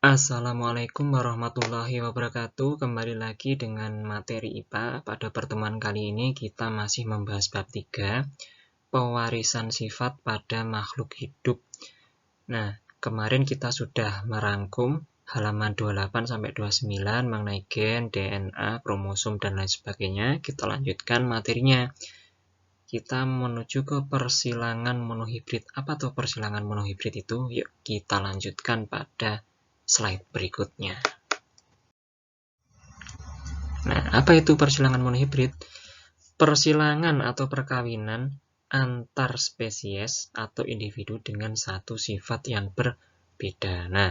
Assalamualaikum warahmatullahi wabarakatuh. Kembali lagi dengan materi IPA. Pada pertemuan kali ini kita masih membahas bab 3, pewarisan sifat pada makhluk hidup. Nah, kemarin kita sudah merangkum halaman 28 sampai 29 mengenai gen, DNA, kromosom dan lain sebagainya. Kita lanjutkan materinya. Kita menuju ke persilangan monohibrid. Apa tuh persilangan monohibrid itu? Yuk kita lanjutkan pada slide berikutnya. Nah, apa itu persilangan monohibrid? Persilangan atau perkawinan antar spesies atau individu dengan satu sifat yang berbeda. Nah,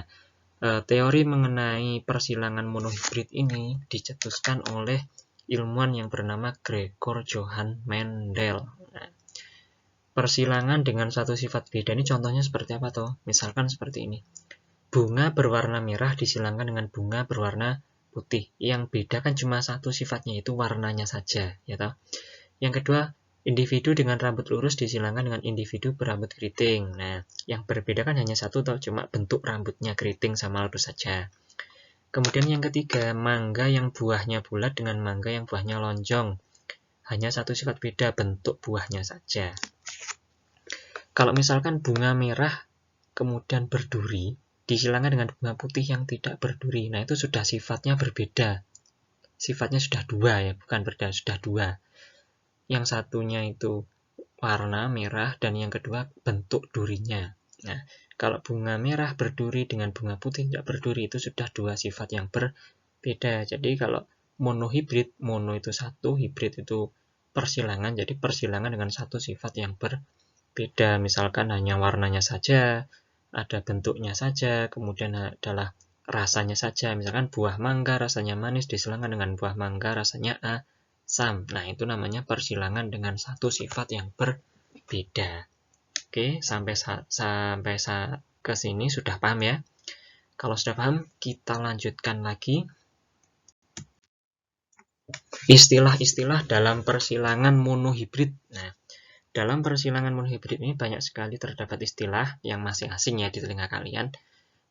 teori mengenai persilangan monohibrid ini dicetuskan oleh ilmuwan yang bernama Gregor Johann Mendel. Nah, persilangan dengan satu sifat beda ini contohnya seperti apa toh? Misalkan seperti ini. Bunga berwarna merah disilangkan dengan bunga berwarna putih. Yang beda kan cuma satu sifatnya, itu warnanya saja, ya toh. Yang kedua, individu dengan rambut lurus disilangkan dengan individu berambut keriting. Nah, yang berbeda kan hanya satu toh, cuma bentuk rambutnya keriting sama lurus saja. Kemudian yang ketiga, mangga yang buahnya bulat dengan mangga yang buahnya lonjong. Hanya satu sifat beda, bentuk buahnya saja. Kalau misalkan bunga merah kemudian berduri, disilangkan dengan bunga putih yang tidak berduri. Nah, itu sudah sifatnya berbeda. Sifatnya sudah dua ya, bukan berbeda, sudah dua. Yang satunya itu warna merah dan yang kedua bentuk durinya. Nah, kalau bunga merah berduri dengan bunga putih tidak berduri, itu sudah dua sifat yang berbeda. Jadi kalau monohibrid, mono itu satu, hibrid itu persilangan, jadi persilangan dengan satu sifat yang berbeda. Misalkan hanya warnanya saja, ada bentuknya saja, kemudian adalah rasanya saja. Misalkan buah mangga rasanya manis disilangkan dengan buah mangga rasanya asam. Nah, itu namanya persilangan dengan satu sifat yang berbeda. Oke, sampai ke sini sudah paham ya? Kalau sudah paham, kita lanjutkan lagi. Istilah-istilah dalam persilangan monohibrid. Nah, dalam persilangan monohibrid ini banyak sekali terdapat istilah yang masih asing ya di telinga kalian.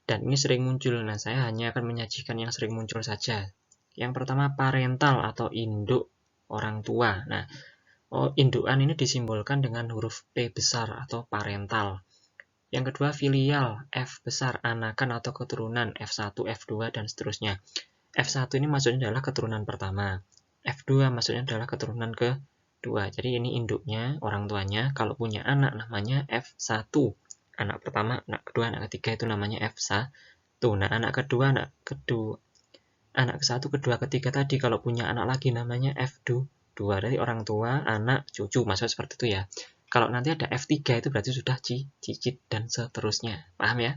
Dan ini sering muncul. Nah, saya hanya akan menyajikan yang sering muncul saja. Yang pertama, parental atau induk orang tua. Nah, indukan ini disimbolkan dengan huruf P besar atau parental. Yang kedua, filial, F besar, anakan atau keturunan, F1, F2, dan seterusnya. F1 ini maksudnya adalah keturunan pertama. F2 maksudnya adalah keturunan kedua. Jadi ini induknya, orang tuanya. Kalau punya anak namanya F1. Anak pertama, anak kedua, anak ketiga itu namanya F1. Nah, anak kedua, anak ke-1, kedua, ketiga tadi kalau punya anak lagi namanya F2. Dari orang tua, anak, cucu, maksudnya seperti itu ya. Kalau nanti ada F3 itu berarti sudah cicit dan seterusnya. Paham ya?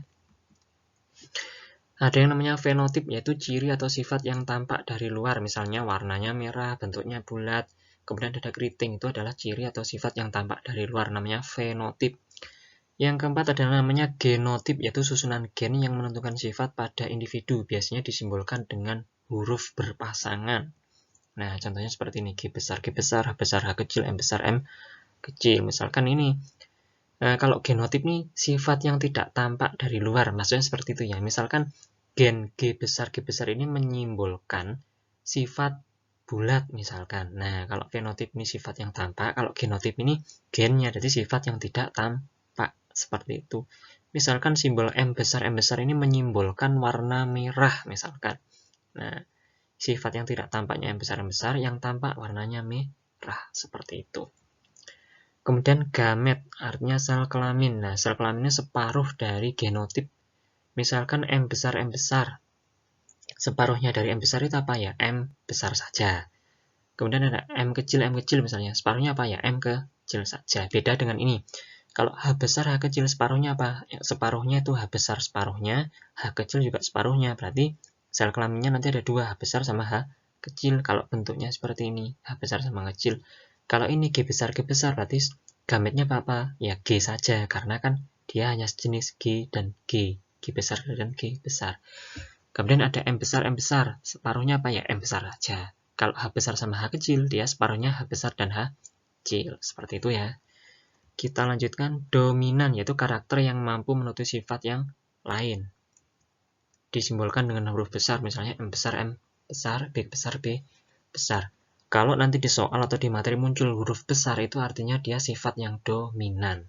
Ada yang namanya fenotip, yaitu ciri atau sifat yang tampak dari luar. Misalnya warnanya merah, bentuknya bulat, kemudian ada keriting. Itu adalah ciri atau sifat yang tampak dari luar, namanya fenotip. Yang keempat adalah namanya genotip, yaitu susunan gen yang menentukan sifat pada individu. Biasanya disimbolkan dengan huruf berpasangan. Nah, contohnya seperti ini. G besar, H besar, H kecil, M besar, M kecil. Misalkan ini. Nah, kalau genotip ini sifat yang tidak tampak dari luar. Maksudnya seperti itu ya. Misalkan gen G besar ini menyimbolkan sifat bulat misalkan. Nah, kalau fenotip ini sifat yang tampak, kalau genotip ini gennya, jadi sifat yang tidak tampak. Seperti itu. Misalkan simbol M besar ini menyimbolkan warna merah misalkan. Nah, sifat yang tidak tampaknya M besar, yang tampak warnanya merah. Seperti itu. Kemudian gamet, artinya sel kelamin. Nah, sel kelaminnya separuh dari genotip. Misalkan M besar, separuhnya dari M besar itu apa ya? M besar saja. Kemudian ada M kecil misalnya. Separuhnya apa ya? M kecil saja. Beda dengan ini. Kalau H besar, H kecil separuhnya apa? Separuhnya itu H besar separuhnya, H kecil juga separuhnya. Berarti sel kelaminnya nanti ada dua, H besar sama H kecil. Kalau bentuknya seperti ini, H besar sama kecil. Kalau ini G besar, berarti gametnya apa? Ya G saja, karena kan dia hanya sejenis G dan G. G besar dan G besar. Kemudian ada M besar, separuhnya apa ya? M besar saja. Kalau H besar sama H kecil, dia separuhnya H besar dan H kecil. Seperti itu ya. Kita lanjutkan dominan, yaitu karakter yang mampu menutupi sifat yang lain. disimbolkan dengan huruf besar, misalnya M besar, B besar. Kalau nanti di soal atau di materi muncul huruf besar, itu artinya dia sifat yang dominan.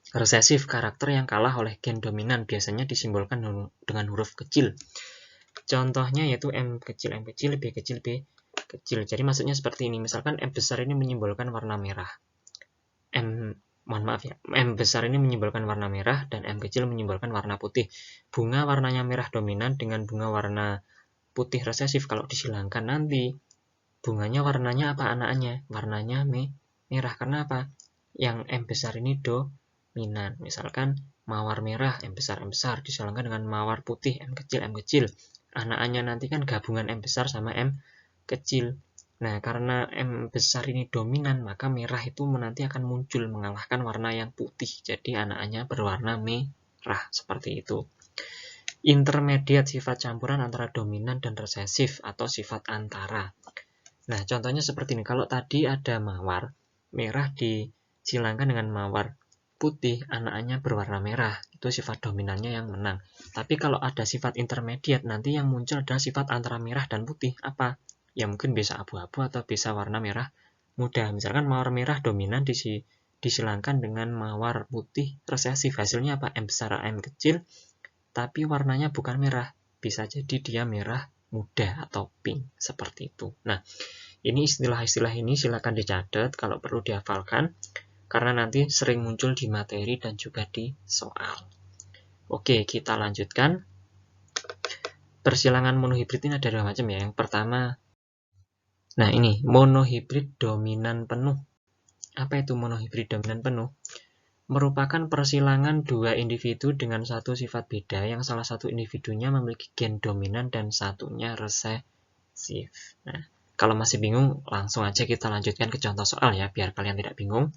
Resesif, karakter yang kalah oleh gen dominan, biasanya disimbolkan dengan huruf kecil. Contohnya yaitu M kecil, B kecil. Jadi maksudnya seperti ini, misalkan M besar ini menyimbolkan warna merah. M besar ini menyimbolkan warna merah dan M kecil menyimbolkan warna putih. Bunga warnanya merah dominan dengan bunga warna putih resesif. Kalau disilangkan nanti, bunganya warnanya apa anaknya? Warnanya merah. Karena apa? Yang M besar ini dominan. Misalkan mawar merah, M besar, disilangkan dengan mawar putih, M kecil. Anaknya nanti kan gabungan M besar sama M kecil. Nah, karena M besar ini dominan, maka merah itu nanti akan muncul mengalahkan warna yang putih. Jadi anaknya berwarna merah, seperti itu. Intermediate, sifat campuran antara dominan dan resesif atau sifat antara. Nah, contohnya seperti ini. Kalau tadi ada mawar merah disilangkan dengan mawar putih, anaknya berwarna merah. Itu sifat dominannya yang menang. Tapi kalau ada sifat intermediate, nanti yang muncul adalah sifat antara merah dan putih. Apa? Ya mungkin bisa abu-abu atau bisa warna merah muda. Misalkan mawar merah dominan disilangkan dengan mawar putih resesif. Hasilnya apa? M besar, M kecil, tapi warnanya bukan merah. Bisa jadi dia merah muda atau pink, seperti itu. Nah, ini istilah-istilah ini silakan dicatat kalau perlu dihafalkan, karena nanti sering muncul di materi dan juga di soal. Oke, kita lanjutkan. Persilangan monohibrid ini ada dua macam ya. Yang pertama, nah ini, monohibrid dominan penuh. Apa itu monohibrid dominan penuh? Merupakan persilangan dua individu dengan satu sifat beda, yang salah satu individunya memiliki gen dominan dan satunya resesif. Nah, kalau masih bingung, langsung aja kita lanjutkan ke contoh soal ya, biar kalian tidak bingung.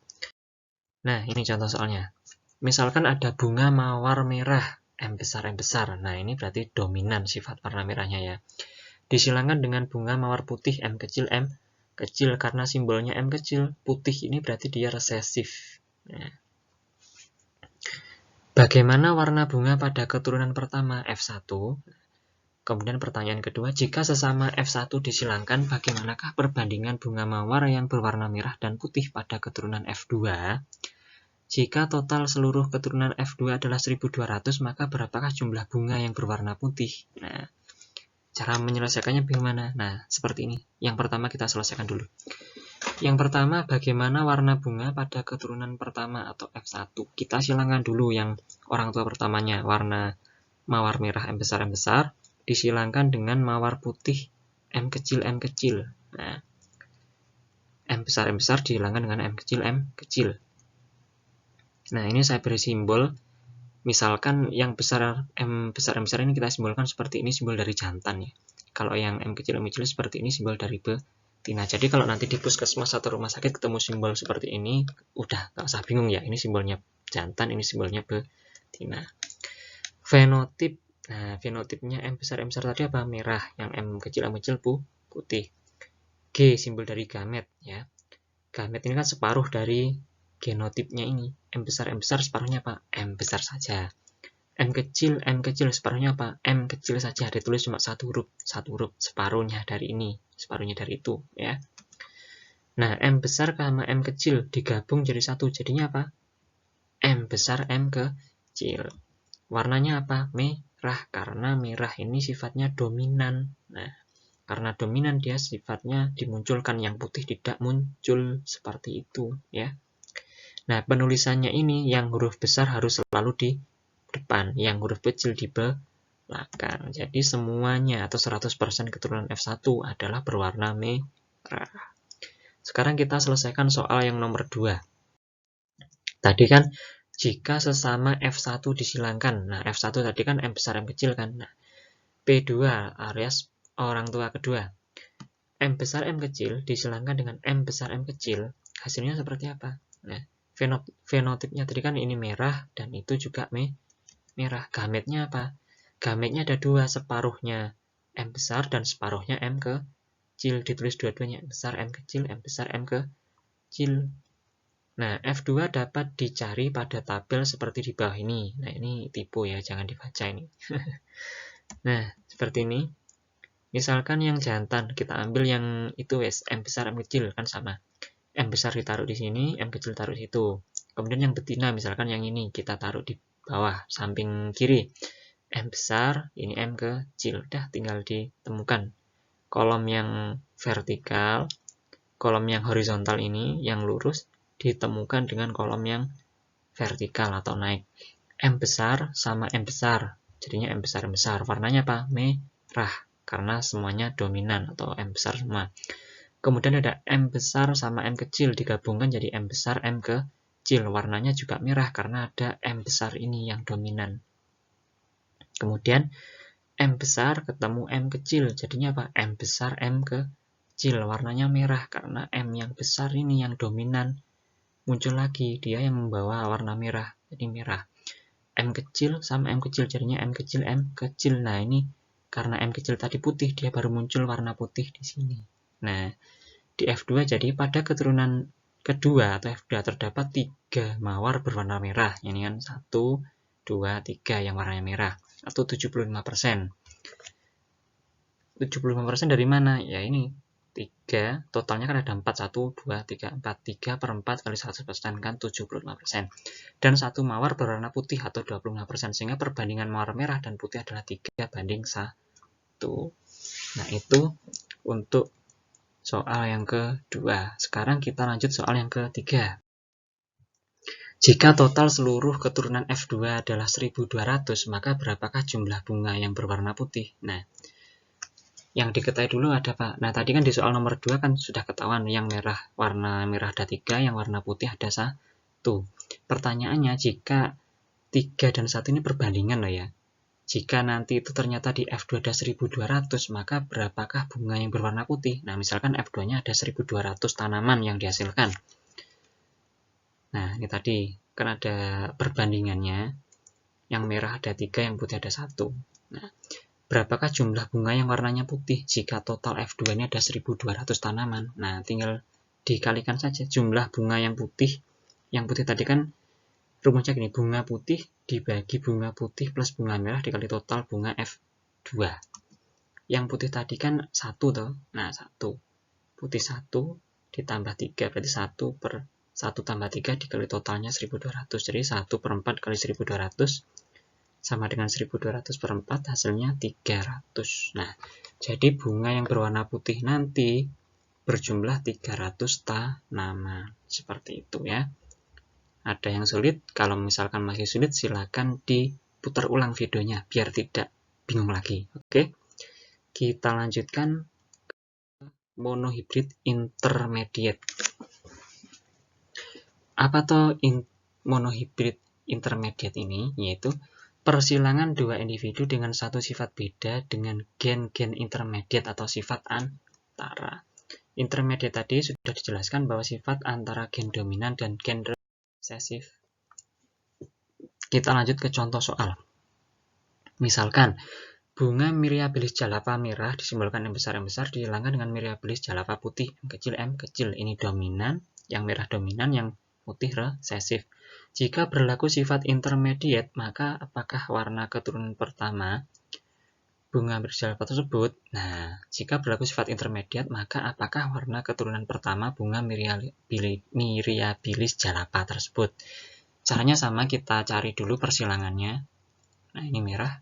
Nah, ini contoh soalnya. Misalkan ada bunga mawar merah, M besar. Nah, ini berarti dominan sifat warna merahnya ya. Disilangkan dengan bunga mawar putih, M kecil, karena simbolnya M kecil. Putih ini berarti dia resesif. Nah, bagaimana warna bunga pada keturunan pertama, F1? Kemudian pertanyaan kedua, jika sesama F1 disilangkan, bagaimanakah perbandingan bunga mawar yang berwarna merah dan putih pada keturunan F2? Jika total seluruh keturunan F2 adalah 1200, maka berapakah jumlah bunga yang berwarna putih? Nah, cara menyelesaikannya bagaimana? Nah, seperti ini. Yang pertama kita selesaikan dulu. Yang pertama, bagaimana warna bunga pada keturunan pertama atau F1? Kita silangkan dulu yang orang tua pertamanya, warna mawar merah M besar, disilangkan dengan mawar putih M kecil. Nah, M besar dihilangkan dengan M kecil. Nah, ini saya beri simbol. Misalkan yang besar M besar ini kita simbolkan seperti ini, simbol dari jantan ya. Kalau yang M kecil seperti ini, simbol dari betina. Jadi kalau nanti di puskesmas atau rumah sakit ketemu simbol seperti ini, udah nggak usah bingung ya. Ini simbolnya jantan, ini simbolnya betina. Fenotip. Nah, fenotipnya M besar tadi apa? Merah. Yang M kecil putih. G, simbol dari gamet ya. Gamet ini kan separuh dari genotipnya ini. M besar separuhnya apa? M besar saja. M kecil separuhnya apa? M kecil saja. Ditulis cuma satu huruf separuhnya dari ini, separuhnya dari itu ya. Nah, M besar sama M kecil digabung jadi satu, jadinya apa? M besar M kecil. Warnanya apa? Merah, karena merah ini sifatnya dominan. Nah, karena dominan dia sifatnya dimunculkan, yang putih tidak muncul, seperti itu ya. Nah, penulisannya ini yang huruf besar harus selalu di depan, yang huruf kecil di belakang. Jadi semuanya atau 100% keturunan F1 adalah berwarna merah. Sekarang kita selesaikan soal yang nomor 2. Tadi kan jika sesama F1 disilangkan. Nah, F1 tadi kan M besar M kecil kan. Nah, P2 alias orang tua kedua. M besar M kecil disilangkan dengan M besar M kecil. Hasilnya seperti apa? Nah, fenotipnya tadi kan ini merah dan itu juga merah. Gametnya apa? Gametnya ada dua, separuhnya M besar dan separuhnya M kecil. Ditulis dua-duanya M besar M kecil, M besar M kecil. Nah, F2 dapat dicari pada tabel seperti di bawah ini. Nah, ini tipu ya, jangan dibaca ini. Nah, seperti ini. Misalkan yang jantan, kita ambil yang itu wes, M besar, M kecil, kan sama. M besar ditaruh di sini, M kecil taruh di situ. Kemudian yang betina, misalkan yang ini, kita taruh di bawah, samping kiri. M besar, ini M kecil. Udah, tinggal ditemukan. Kolom yang vertikal, kolom yang horizontal ini, yang lurus, ditemukan dengan kolom yang vertikal atau naik. M besar sama M besar. Jadinya M besar, M besar. Warnanya apa? Merah. Karena semuanya dominan atau M besar semua. Kemudian ada M besar sama M kecil. Digabungkan jadi M besar, M kecil. Warnanya juga merah karena ada M besar ini yang dominan. Kemudian M besar ketemu M kecil. Jadinya apa? M besar, M kecil. Warnanya merah karena M yang besar ini yang dominan. Muncul lagi, dia yang membawa warna merah. Jadi merah. M kecil sama M kecil, jadinya M kecil, M kecil. Nah, ini karena M kecil tadi putih, dia baru muncul warna putih di sini. Nah, di F2 jadi pada keturunan kedua atau F2 terdapat 3 mawar berwarna merah. Ini kan 1, 2, 3 yang warnanya merah. Atau 75%. 75% dari mana? Ya ini 3, totalnya kan ada 4, 1, 2, 3, 4, 3 per 4 kali 100% kan 75%. Dan 1 mawar berwarna putih atau 25%, sehingga perbandingan mawar merah dan putih adalah 3:1. Nah, itu untuk soal yang kedua. Sekarang kita lanjut soal yang ketiga. Jika total seluruh keturunan F2 adalah 1200, maka berapakah jumlah bunga yang berwarna putih? Nah, yang diketahui dulu ada Pak. Nah, tadi kan di soal nomor 2 kan sudah ketahuan yang merah, warna merah ada 3, yang warna putih ada 1. Pertanyaannya, jika 3 dan 1 ini perbandingan loh ya. Jika nanti itu ternyata di F2 ada 1200, maka berapakah bunga yang berwarna putih? Nah, misalkan F2-nya ada 1200 tanaman yang dihasilkan. Nah, ini tadi kan ada perbandingannya. Yang merah ada 3, yang putih ada 1. Nah, berapakah jumlah bunga yang warnanya putih jika total F2 ini ada 1200 tanaman? Nah, tinggal dikalikan saja jumlah bunga yang putih. Yang putih tadi kan rumusnya gini, bunga putih dibagi bunga putih plus bunga merah dikali total bunga F2. Yang putih tadi kan 1 toh. Nah, 1. Putih 1 ditambah 3 berarti 1 per 1 tambah 3 dikali totalnya 1200. Jadi 1 per 4 kali 1200 sama dengan 1200 per 4 hasilnya 300. Nah, jadi bunga yang berwarna putih nanti berjumlah 300 tanaman. Seperti itu ya. Ada yang sulit, kalau misalkan masih sulit silakan diputar ulang videonya biar tidak bingung lagi. Oke. Kita lanjutkan ke monohibrid intermediate. Apa tuh monohibrid intermediate ini? Yaitu persilangan dua individu dengan satu sifat beda dengan gen-gen intermediate atau sifat antara. Intermediate tadi sudah dijelaskan bahwa sifat antara gen dominan dan gen resesif. Kita lanjut ke contoh soal. Misalkan, bunga Myriabilis jalapa merah disimbolkan M besar dihilangkan dengan Myriabilis jalapa putih M kecil. Ini dominan, yang merah dominan, yang putih resesif. Jika berlaku sifat intermediate, maka apakah warna keturunan pertama bunga berjalapa tersebut? Nah, jika berlaku sifat intermediate, maka apakah warna keturunan pertama bunga Myriabilis jalapa tersebut? Caranya sama, kita cari dulu persilangannya. Nah, ini merah,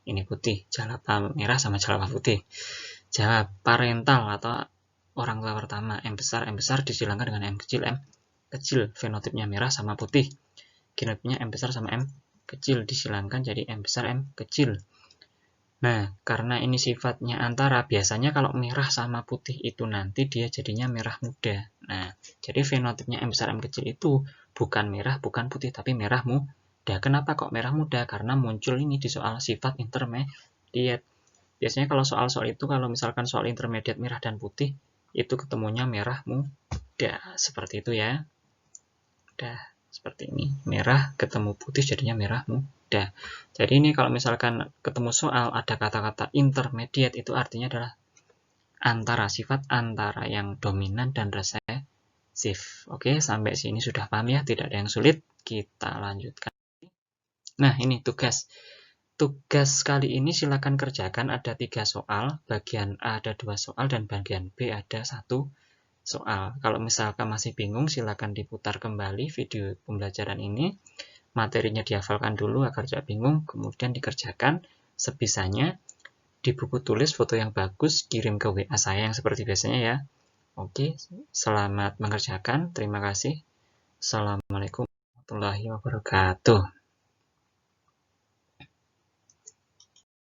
ini putih. Jalapa merah sama jalapa putih. Jawab parental atau orang tua pertama M besar disilangkan dengan M kecil. Fenotipnya merah sama putih. Genotipnya M besar sama M kecil disilangkan jadi M besar M kecil. Nah, karena ini sifatnya antara, biasanya kalau merah sama putih itu nanti dia jadinya merah muda. Nah, jadi fenotipnya M besar M kecil itu bukan merah, bukan putih, tapi merah muda. Kenapa kok merah muda? Karena muncul ini di soal sifat intermediate. Biasanya kalau soal-soal itu, kalau misalkan soal intermediate merah dan putih, itu ketemunya merah muda. Seperti itu ya. Udah, seperti ini. Merah ketemu putih jadinya merah muda. Jadi ini kalau misalkan ketemu soal ada kata-kata intermediate, itu artinya adalah antara, sifat antara yang dominan dan resesif. Shift. Oke, sampai sini sudah paham ya, tidak ada yang sulit. Kita lanjutkan. Nah, ini tugas. Tugas kali ini silakan kerjakan, ada 3 soal. Bagian A ada 2 soal dan bagian B ada 1 soal. Kalau misalkan masih bingung, silakan diputar kembali video pembelajaran ini. Materinya dihafalkan dulu agar tidak bingung, kemudian dikerjakan sebisanya. Di buku tulis foto yang bagus, kirim ke WA saya yang seperti biasanya ya. Oke, selamat mengerjakan. Terima kasih. Assalamualaikum warahmatullahi wabarakatuh.